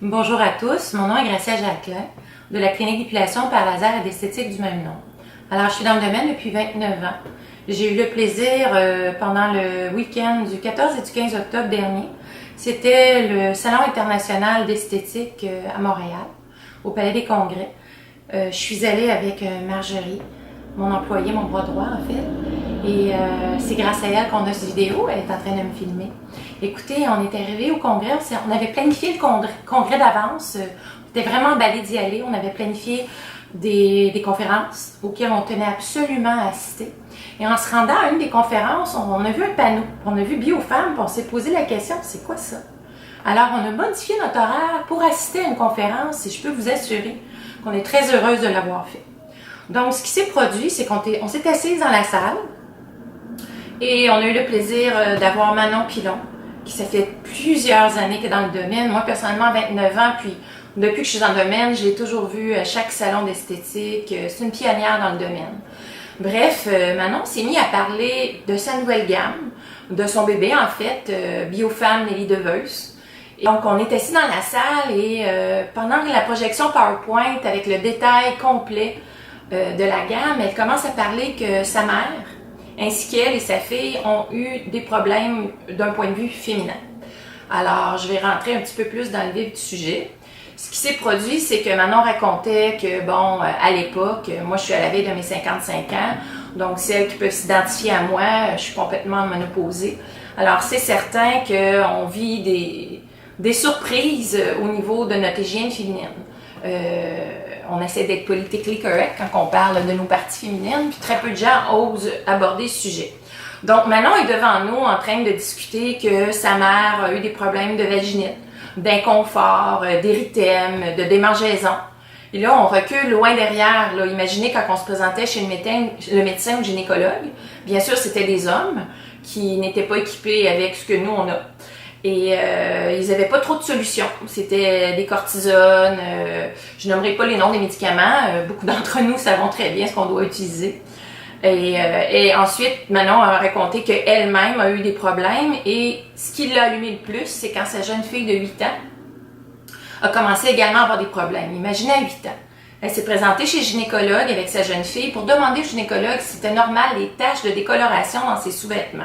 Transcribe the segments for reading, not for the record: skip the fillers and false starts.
Bonjour à tous, mon nom est Gracia Jacquelin de la clinique d'épilation par laser et d'esthétique du même nom. Alors, je suis dans le domaine depuis 29 ans. J'ai eu le plaisir pendant le week-end du 14 et du 15 octobre dernier. C'était le Salon international d'esthétique à Montréal, au Palais des Congrès. Je suis allée avec Marjorie, mon employée, mon bras droit en fait. Et c'est grâce à elle qu'on a cette vidéo, elle est en train de me filmer. Écoutez, on est arrivé au congrès, on avait planifié le congrès d'avance, on était vraiment emballés d'y aller, on avait planifié des conférences auxquelles on tenait absolument à assister. Et en se rendant à une des conférences, on a vu un panneau, on a vu Biofemme, puis on s'est posé la question, c'est quoi ça? Alors, on a modifié notre horaire pour assister à une conférence et je peux vous assurer qu'on est très heureuse de l'avoir fait. Donc, ce qui s'est produit, c'est qu'on s'est assis dans la salle et on a eu le plaisir d'avoir Manon Pilon, qui ça fait plusieurs années qu'elle est dans le domaine. Moi, personnellement, 29 ans, puis depuis que je suis dans le domaine, je l'ai toujours vue à chaque salon d'esthétique. C'est une pionnière dans le domaine. Bref, Manon s'est mise à parler de sa nouvelle gamme, de son bébé en fait, Biofemme Nelly Deveuse. Et donc, on est assis dans la salle et pendant la projection PowerPoint avec le détail complet de la gamme, elle commence à parler que sa mère, ainsi qu'elle et sa fille ont eu des problèmes d'un point de vue féminin. Alors, je vais rentrer un petit peu plus dans le vif du sujet. Ce qui s'est produit, c'est que Manon racontait que, bon, à l'époque, moi je suis à la veille de mes 55 ans, donc celles qui peuvent s'identifier à moi, je suis complètement ménopausée. Alors, c'est certain qu'on vit des surprises au niveau de notre hygiène féminine. On essaie d'être politiquement correct quand on parle de nos parties féminines, puis très peu de gens osent aborder ce sujet. Donc Manon est devant nous en train de discuter que sa mère a eu des problèmes de vaginite, d'inconfort, d'érythème, de démangeaison. Et là, on recule loin derrière. Là. Imaginez quand on se présentait chez le médecin ou le gynécologue, bien sûr c'était des hommes qui n'étaient pas équipés avec ce que nous on a. Et ils n'avaient pas trop de solutions. C'était des cortisones, je nommerai pas les noms des médicaments, beaucoup d'entre nous savons très bien ce qu'on doit utiliser. Et ensuite, Manon a raconté qu'elle-même a eu des problèmes et ce qui l'a allumé le plus, c'est quand sa jeune fille de 8 ans a commencé également à avoir des problèmes. Imaginez à 8 ans. Elle s'est présentée chez le gynécologue avec sa jeune fille pour demander au gynécologue si c'était normal les taches de décoloration dans ses sous-vêtements.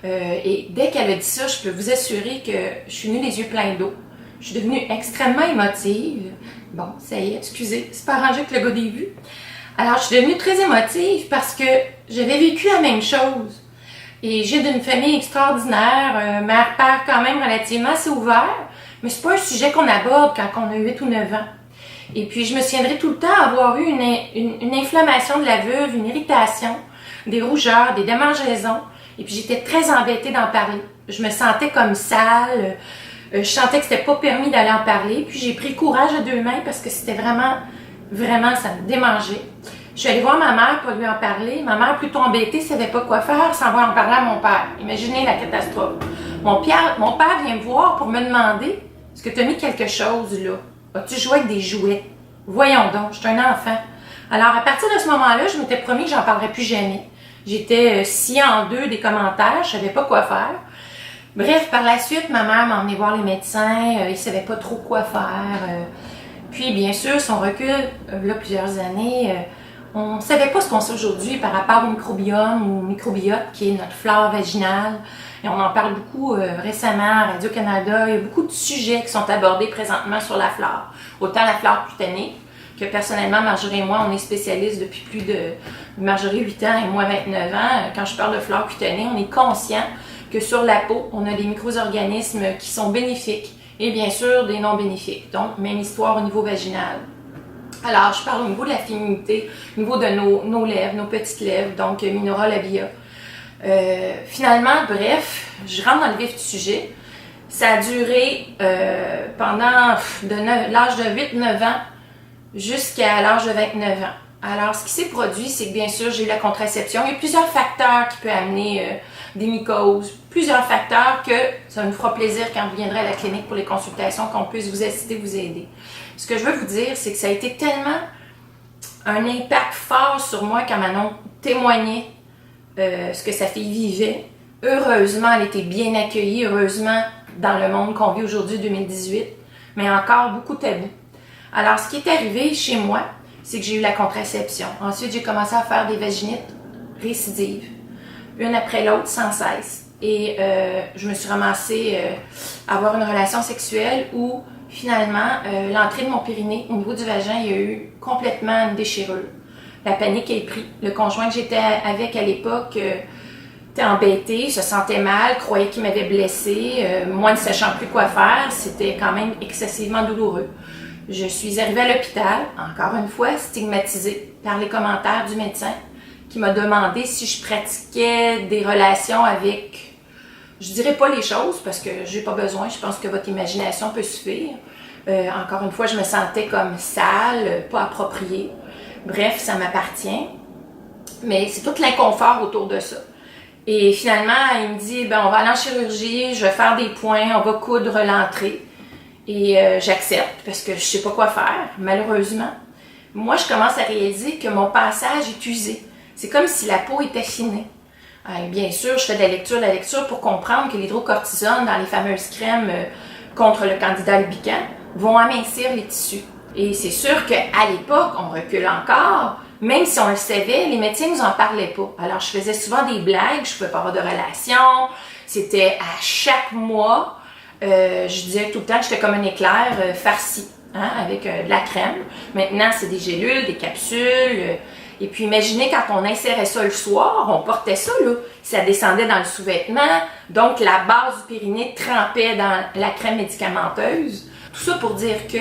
Et dès qu'elle a dit ça, je peux vous assurer que je suis venue les yeux pleins d'eau. Je suis devenue extrêmement émotive. Bon, ça y est, excusez, c'est pas arrangé avec le gars des vues. Alors, je suis devenue très émotive parce que j'avais vécu la même chose. Et j'ai d'une famille extraordinaire, mère-père quand même relativement assez ouvert, mais c'est pas un sujet qu'on aborde quand on a 8 ou 9 ans. Et puis, je me souviendrai tout le temps avoir eu une inflammation de la vulve, une irritation, des rougeurs, des démangeaisons. Et puis, j'étais très embêtée d'en parler. Je me sentais comme sale. Je sentais que c'était pas permis d'aller en parler. Puis, j'ai pris le courage à deux mains parce que c'était vraiment, ça me démangeait. Je suis allée voir ma mère pour lui en parler. Ma mère, plutôt embêtée, savait pas quoi faire sans avoir en parler à mon père. Imaginez la catastrophe. Mon père vient me voir pour me demander « Est-ce que tu as mis quelque chose là? As-tu joué avec des jouets? » Voyons donc, je suis un enfant. Alors, à partir de ce moment-là, je m'étais promis que j'en parlerais plus jamais. J'étais sciée en deux des commentaires, je savais pas quoi faire. Bref, par la suite, ma mère m'a emmené voir les médecins, ils savaient pas trop quoi faire. Puis, bien sûr, si on recule, là, plusieurs années, on savait pas ce qu'on sait aujourd'hui par rapport au microbiome ou microbiote, qui est notre flore vaginale. Et on en parle beaucoup récemment à Radio-Canada. Il y a beaucoup de sujets qui sont abordés présentement sur la flore. Autant la flore cutanée, que personnellement, Marjorie et moi, on est spécialistes depuis plus de... Marjorie 8 ans et moi 29 ans. Quand je parle de flore cutanée, on est conscient que sur la peau, on a des micro-organismes qui sont bénéfiques et bien sûr des non bénéfiques. Donc, même histoire au niveau vaginal. Alors, je parle au niveau de la féminité, au niveau de nos lèvres, nos petites lèvres, donc Minora labia. Finalement, bref, je rentre dans le vif du sujet. Ça a duré pendant l'âge de 8-9 ans jusqu'à l'âge de 29 ans. Alors, ce qui s'est produit, c'est que bien sûr, j'ai eu la contraception. Il y a plusieurs facteurs qui peuvent amener des mycoses, plusieurs facteurs que ça nous fera plaisir quand vous viendrez à la clinique pour les consultations, qu'on puisse vous assister, vous aider. Ce que je veux vous dire, c'est que ça a été tellement un impact fort sur moi quand Manon témoignait ce que sa fille vivait. Heureusement, elle était bien accueillie. Heureusement, dans le monde qu'on vit aujourd'hui, 2018, mais encore beaucoup tabou. Alors, ce qui est arrivé chez moi, c'est que j'ai eu la contraception. Ensuite, j'ai commencé à faire des vaginites récidives, une après l'autre, sans cesse. Et je me suis ramassée à avoir une relation sexuelle où, finalement, l'entrée de mon périnée au niveau du vagin, il y a eu complètement une déchirure. La panique est prise. Le conjoint que j'étais avec à l'époque était embêté, se sentait mal, croyait qu'il m'avait blessée. Moi, ne sachant plus quoi faire, c'était quand même excessivement douloureux. Je suis arrivée à l'hôpital, encore une fois, stigmatisée par les commentaires du médecin qui m'a demandé si je pratiquais des relations avec... Je dirais pas les choses parce que j'ai pas besoin, je pense que votre imagination peut suffire. Encore une fois, je me sentais comme sale, pas appropriée. Bref, ça m'appartient. Mais c'est tout l'inconfort autour de ça. Et finalement, il me dit, ben, on va aller en chirurgie, je vais faire des points, on va coudre l'entrée. Et j'accepte parce que je sais pas quoi faire, malheureusement. Moi, je commence à réaliser que mon passage est usé. C'est comme si la peau était affinée. Bien sûr, je fais de la lecture pour comprendre que l'hydrocortisone dans les fameuses crèmes contre le candidat albicans vont amincir les tissus. Et c'est sûr qu'à l'époque, on recule encore, même si on le savait, les médecins nous en parlaient pas. Alors, je faisais souvent des blagues, je pouvais pas avoir de relation, c'était à chaque mois. Je disais tout le temps que j'étais comme un éclair farci, avec de la crème. Maintenant, c'est des gélules, des capsules. Et puis, imaginez quand on insérait ça le soir, on portait ça, là. Ça descendait dans le sous-vêtement. Donc, la base du périnée trempait dans la crème médicamenteuse. Tout ça pour dire que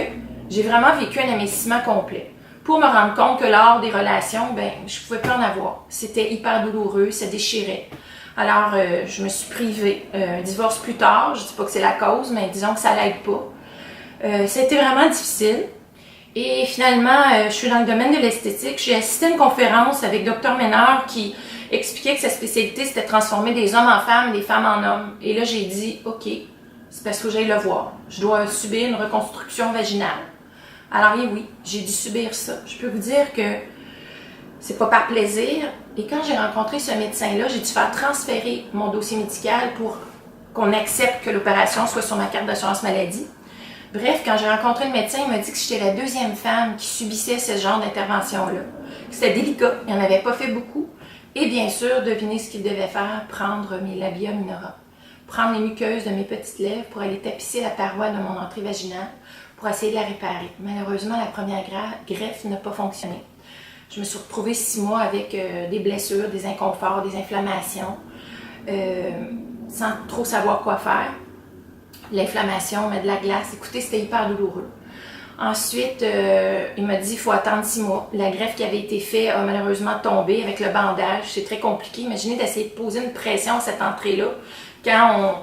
j'ai vraiment vécu un amincissement complet. Pour me rendre compte que lors des relations, ben, je pouvais plus en avoir. C'était hyper douloureux, ça déchirait. Alors, je me suis privée. Un divorce plus tard, je dis pas que c'est la cause, mais disons que ça l'aide pas. C'était vraiment difficile. Et finalement, je suis dans le domaine de l'esthétique. J'ai assisté à une conférence avec Dr Ménard qui expliquait que sa spécialité, c'était de transformer des hommes en femmes et des femmes en hommes. Et là, j'ai dit, OK, c'est parce que j'aille le voir. Je dois subir une reconstruction vaginale. Alors, oui, j'ai dû subir ça. Je peux vous dire que c'est pas par plaisir. Et quand j'ai rencontré ce médecin-là, j'ai dû faire transférer mon dossier médical pour qu'on accepte que l'opération soit sur ma carte d'assurance maladie. Bref, quand j'ai rencontré le médecin, il m'a dit que j'étais la deuxième femme qui subissait ce genre d'intervention-là. C'était délicat, il n'en avait pas fait beaucoup. Et bien sûr, devinez ce qu'il devait faire, prendre mes labia minora. Prendre les muqueuses de mes petites lèvres pour aller tapisser la paroi de mon entrée vaginale pour essayer de la réparer. Malheureusement, la première greffe n'a pas fonctionné. Je me suis retrouvée 6 mois avec des blessures, des inconforts, des inflammations, sans trop savoir quoi faire. L'inflammation, mettre de la glace. Écoutez, c'était hyper douloureux. Ensuite, il m'a dit qu'il faut attendre 6 mois. La greffe qui avait été faite a malheureusement tombé avec le bandage. C'est très compliqué. Imaginez d'essayer de poser une pression à cette entrée-là quand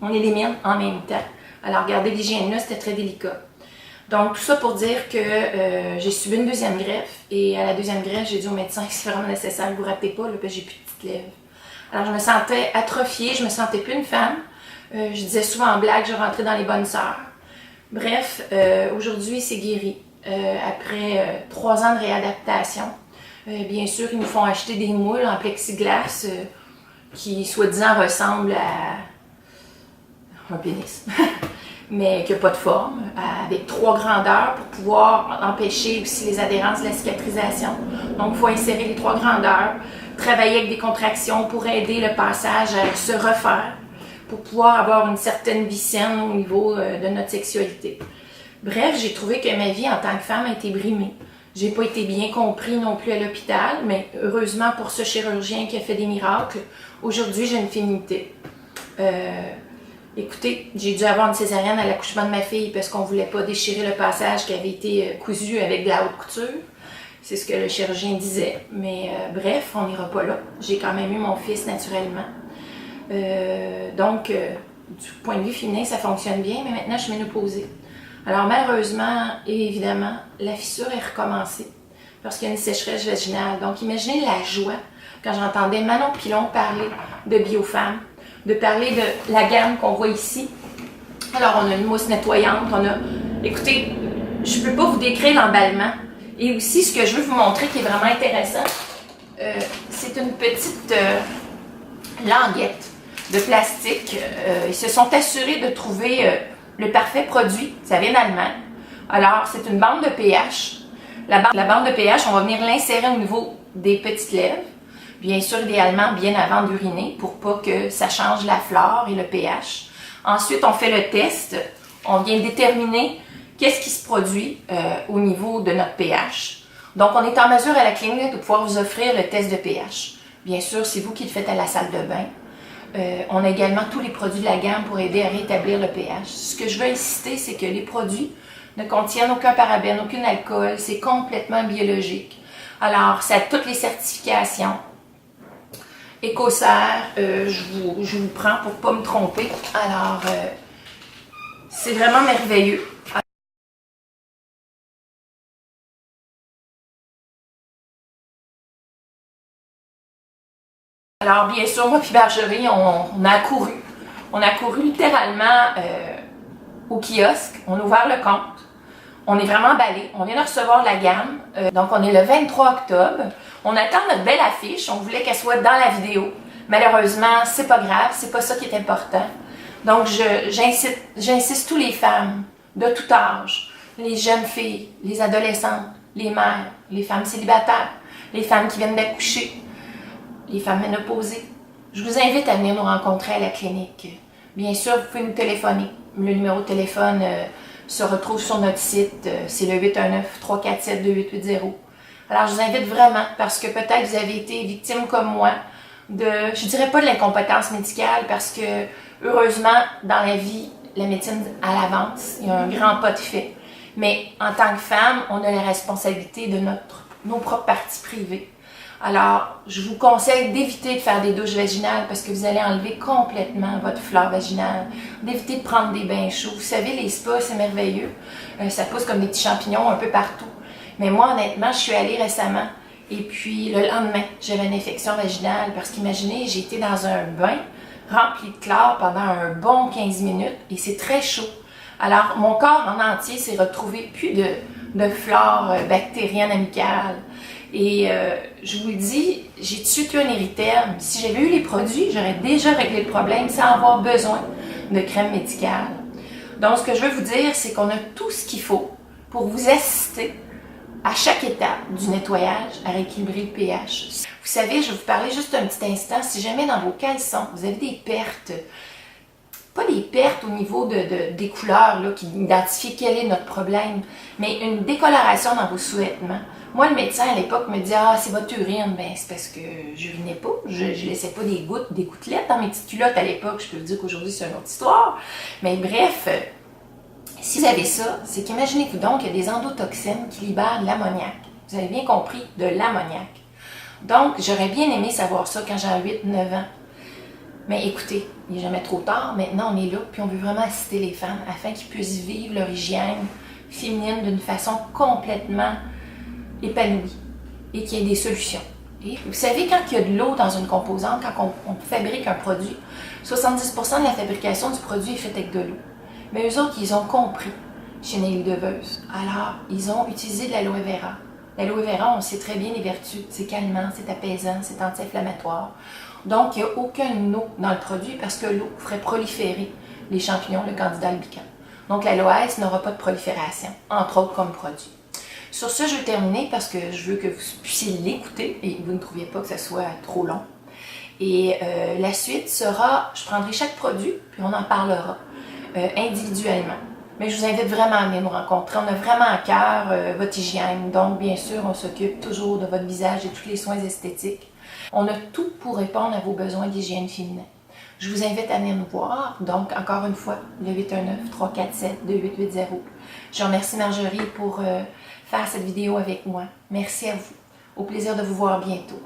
on élimine en même temps. Alors, regardez, l'hygiène là, c'était très délicat. Donc, tout ça pour dire que j'ai subi une deuxième greffe. Et à la deuxième greffe, j'ai dit au médecin que c'est vraiment nécessaire, ne vous ratez pas, là, parce que j'ai plus de petites lèvres. Alors, je me sentais atrophiée, je me sentais plus une femme. Je disais souvent en blague, je rentrais dans les bonnes sœurs. Bref, aujourd'hui, c'est guéri. Après 3 ans de réadaptation, bien sûr, ils nous font acheter des moules en plexiglas qui, soi-disant, ressemblent à un pénis, mais qui n'a pas de forme, avec 3 grandeurs pour pouvoir empêcher aussi les adhérences de la cicatrisation. Donc, il faut insérer les 3 grandeurs, travailler avec des contractions pour aider le passage à se refaire, pour pouvoir avoir une certaine vie saine au niveau de notre sexualité. Bref, j'ai trouvé que ma vie en tant que femme a été brimée. J'ai pas été bien compris non plus à l'hôpital, mais heureusement pour ce chirurgien qui a fait des miracles, aujourd'hui j'ai une féminité. Écoutez, j'ai dû avoir une césarienne à l'accouchement de ma fille parce qu'on voulait pas déchirer le passage qui avait été cousu avec de la haute couture. C'est ce que le chirurgien disait. Mais bref, on n'ira pas là. J'ai quand même eu mon fils naturellement. Donc, du point de vue féminin, ça fonctionne bien, mais maintenant, je suis ménopausée. Alors, malheureusement, et évidemment, la fissure est recommencée parce qu'il y a une sécheresse vaginale. Donc, imaginez la joie quand j'entendais Manon Pilon parler de Biofemme, de parler de la gamme qu'on voit ici. Alors, on a une mousse nettoyante, on a... Écoutez, je ne peux pas vous décrire l'emballement. Et aussi, ce que je veux vous montrer qui est vraiment intéressant, c'est une petite languette de plastique. Ils se sont assurés de trouver le parfait produit, ça vient d'Allemagne. Alors, c'est une bande de pH. La bande de pH, on va venir l'insérer au niveau des petites lèvres. Bien sûr, idéalement, bien avant d'uriner pour pas que ça change la flore et le pH. Ensuite, on fait le test. On vient déterminer qu'est-ce qui se produit au niveau de notre pH. Donc, on est en mesure à la clinique de pouvoir vous offrir le test de pH. Bien sûr, c'est vous qui le faites à la salle de bain. On a également tous les produits de la gamme pour aider à rétablir le pH. Ce que je veux insister, c'est que les produits ne contiennent aucun parabène, aucun alcool. C'est complètement biologique. Alors, ça a toutes les certifications. Écocert, je vous prends pour ne pas me tromper. Alors, c'est vraiment merveilleux. Alors, bien sûr, moi et Marjorie, on a accouru. On a accouru littéralement au kiosque. On a ouvert le compte. On est vraiment emballés. On vient de recevoir la gamme. Donc, on est le 23 octobre. On attend notre belle affiche. On voulait qu'elle soit dans la vidéo. Malheureusement, c'est pas grave. C'est pas ça qui est important. Donc, j'incite tous les femmes de tout âge, les jeunes filles, les adolescentes, les mères, les femmes célibataires, les femmes qui viennent d'accoucher, les femmes ménopausées. Je vous invite à venir nous rencontrer à la clinique. Bien sûr, vous pouvez nous téléphoner. Le numéro de téléphone se retrouve sur notre site. C'est le 819-347-2880. Alors, je vous invite vraiment, parce que peut-être vous avez été victime comme moi de, je dirais pas de l'incompétence médicale, parce que, heureusement, dans la vie, la médecine à l'avance, il y a un grand pas de fait. Mais en tant que femme, on a la responsabilité de nos propres parties privées. Alors, je vous conseille d'éviter de faire des douches vaginales parce que vous allez enlever complètement votre flore vaginale. D'éviter de prendre des bains chauds. Vous savez, les spas, c'est merveilleux. Ça pousse comme des petits champignons un peu partout. Mais moi, honnêtement, je suis allée récemment et puis le lendemain, j'avais une infection vaginale parce qu'imaginez, j'ai été dans un bain rempli de chlore pendant un bon 15 minutes et c'est très chaud. Alors, mon corps en entier s'est retrouvé plus de flore bactérienne amicale. Et je vous le dis, j'ai tué un érythème. Si j'avais eu les produits, j'aurais déjà réglé le problème sans avoir besoin de crème médicale. Donc, ce que je veux vous dire, c'est qu'on a tout ce qu'il faut pour vous assister à chaque étape du nettoyage à rééquilibrer le pH. Vous savez, je vais vous parler juste un petit instant. Si jamais dans vos caleçons, vous avez des pertes, pas des pertes au niveau des couleurs là, qui identifient quel est notre problème, mais une décoloration dans vos sous-vêtements. Moi, le médecin à l'époque me dit « Ah, c'est votre urine. » Ben, c'est parce que j'urinais pas. Je laissais pas des gouttelettes dans mes petites culottes à l'époque. Je peux vous dire qu'aujourd'hui, c'est une autre histoire. Mais bref, si vous avez ça, c'est qu'imaginez-vous donc qu'il y a des endotoxines qui libèrent de l'ammoniac. Vous avez bien compris, de l'ammoniac. Donc, j'aurais bien aimé savoir ça quand j'avais 8-9 ans. Mais écoutez, il n'est jamais trop tard. Maintenant, on est là, puis on veut vraiment assister les femmes afin qu'ils puissent vivre leur hygiène féminine d'une façon complètement épanouie et qu'il y ait des solutions. Et vous savez, quand il y a de l'eau dans une composante, quand on fabrique un produit, 70% de la fabrication du produit est faite avec de l'eau. Mais eux autres, ils ont compris chez Nelly Deveuse. Alors, ils ont utilisé de l'aloe vera. L'aloe vera, on sait très bien les vertus. C'est calmant, c'est apaisant, c'est anti-inflammatoire. Donc, il n'y a aucune eau dans le produit parce que l'eau ferait proliférer les champignons, le candida albicans. Donc, l'aloès n'aura pas de prolifération, entre autres comme produit. Sur ce, je vais terminer parce que je veux que vous puissiez l'écouter et que vous ne trouviez pas que ce soit trop long. Et la suite sera, je prendrai chaque produit, puis on en parlera individuellement. Mais je vous invite vraiment à venir nous rencontrer. On a vraiment à cœur votre hygiène. Donc, bien sûr, on s'occupe toujours de votre visage et tous les soins esthétiques. On a tout pour répondre à vos besoins d'hygiène féminin. Je vous invite à venir nous voir. Donc, encore une fois, le 819-347-2880. Je remercie Marjorie pour faire cette vidéo avec moi. Merci à vous. Au plaisir de vous voir bientôt.